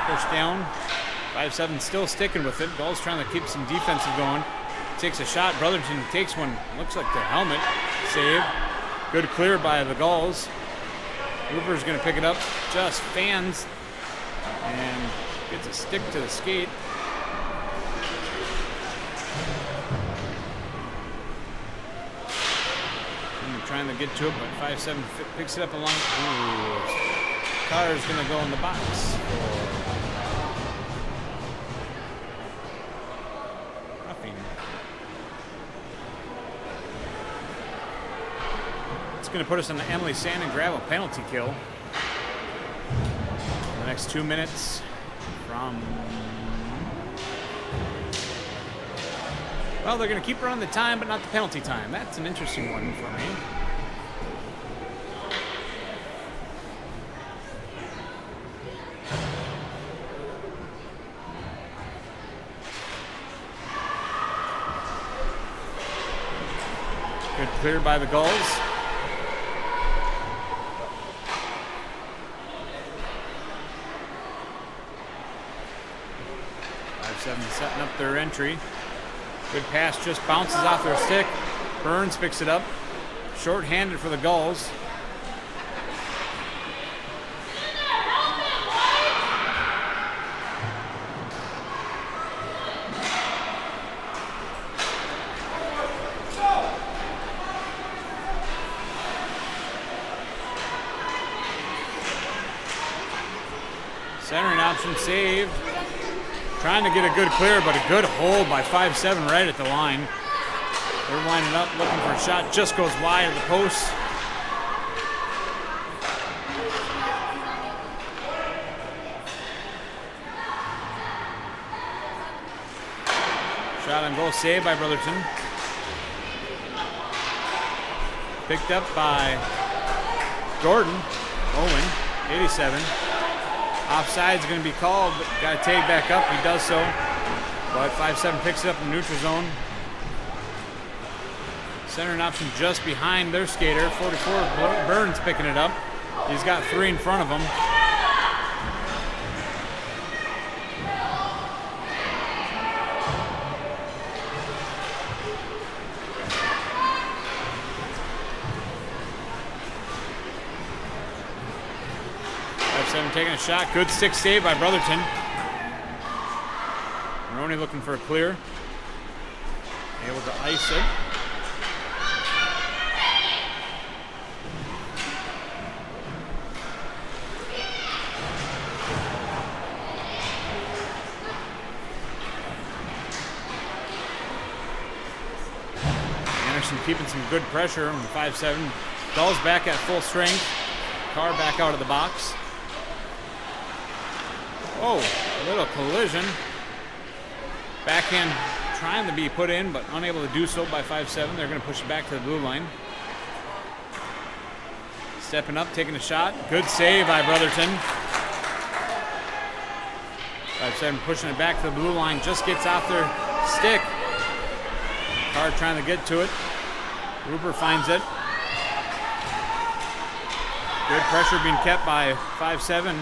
Pushed down. 5-7 still sticking with it. Gall's trying to keep some defensive going. Takes a shot. Brotherton takes one. Looks like the helmet. Save. Good clear by the Gulls. Hooper's going to pick it up. Just fans. And gets a stick to the skate. Trying to get to it, but 5-7 picks it up along. Ooh. Carr's going to go in the box. Roughing. It's going to put us on the Emily Sand and Gravel penalty kill. The next 2 minutes from. Well, they're going to keep her on the time, but not the penalty time. That's an interesting one for me. Good clear by the Gulls. Setting up their entry. Good pass, just bounces off their stick. Burns picks it up. Short-handed for the Gulls. Brotherton saved. Trying to get a good clear, but a good hold by 5-7 right at the line. They're lining up, looking for a shot. Just goes wide of the post. Shot on goal, saved by Brotherton. Picked up by Gordon. Owen, 87. Offside's going to be called, but got to tag back up. He does so. But 5-7 picks it up in the neutral zone. Centering option just behind their skater. 44, Burns picking it up. He's got 3 in front of him. Taking a shot. Good stick save by Brotherton. Maroney looking for a clear. Able to ice it. Anderson keeping some good pressure on 5-7. Gulls back at full strength. Carr back out of the box. Oh, a little collision. Backhand trying to be put in, but unable to do so by 5-7. They're going to push it back to the blue line. Stepping up, taking a shot. Good save by Brotherton. 5-7 pushing it back to the blue line. Just gets off their stick. Carr trying to get to it. Ruber finds it. Good pressure being kept by 5-7.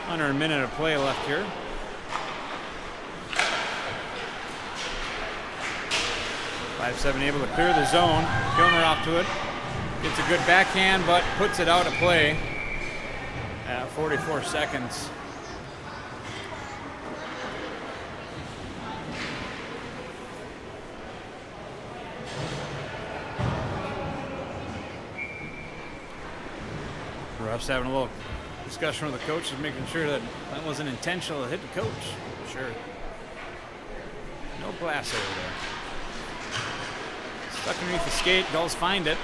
Under a minute of play left here. Five-7 able to clear the zone. Kilmer off to it. Gets a good backhand, but puts it out of play at 44 seconds. Refs having a little discussion with the coach, is making sure that that wasn't intentional to hit the coach. Sure. No glass over there. Stuck underneath the skate. Gulls find it.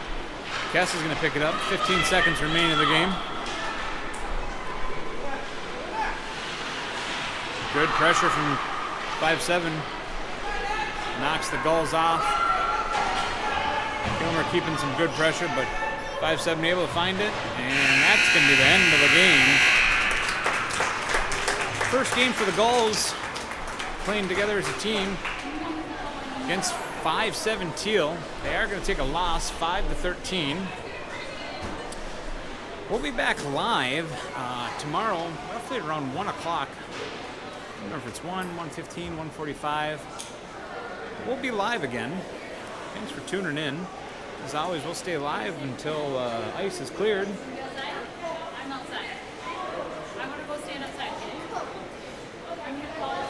Kess is going to pick it up. 15 seconds remaining in the game. Good pressure from 5-7. Knocks the Gulls off. Kilmer keeping some good pressure, but 5-7 able to find it, and that's going to be the end of the game. First game for the Gulls, playing together as a team against 5-7 Teal. They are going to take a loss, 5-13. We'll be back live tomorrow, roughly around 1 o'clock. I don't know if it's 1, 1:15, 1:45. We'll be live again. Thanks for tuning in. As always, we'll stay live until ice is cleared. I'm outside. I want to go stand outside. I'm going to call.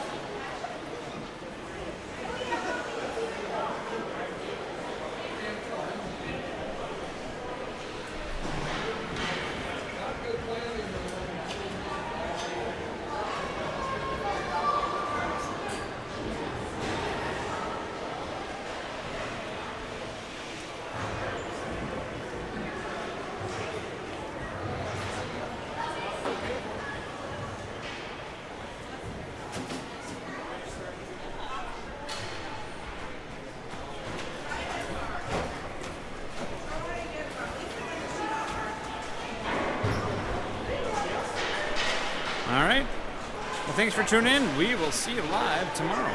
All right. Well, thanks for tuning in. We will see you live tomorrow.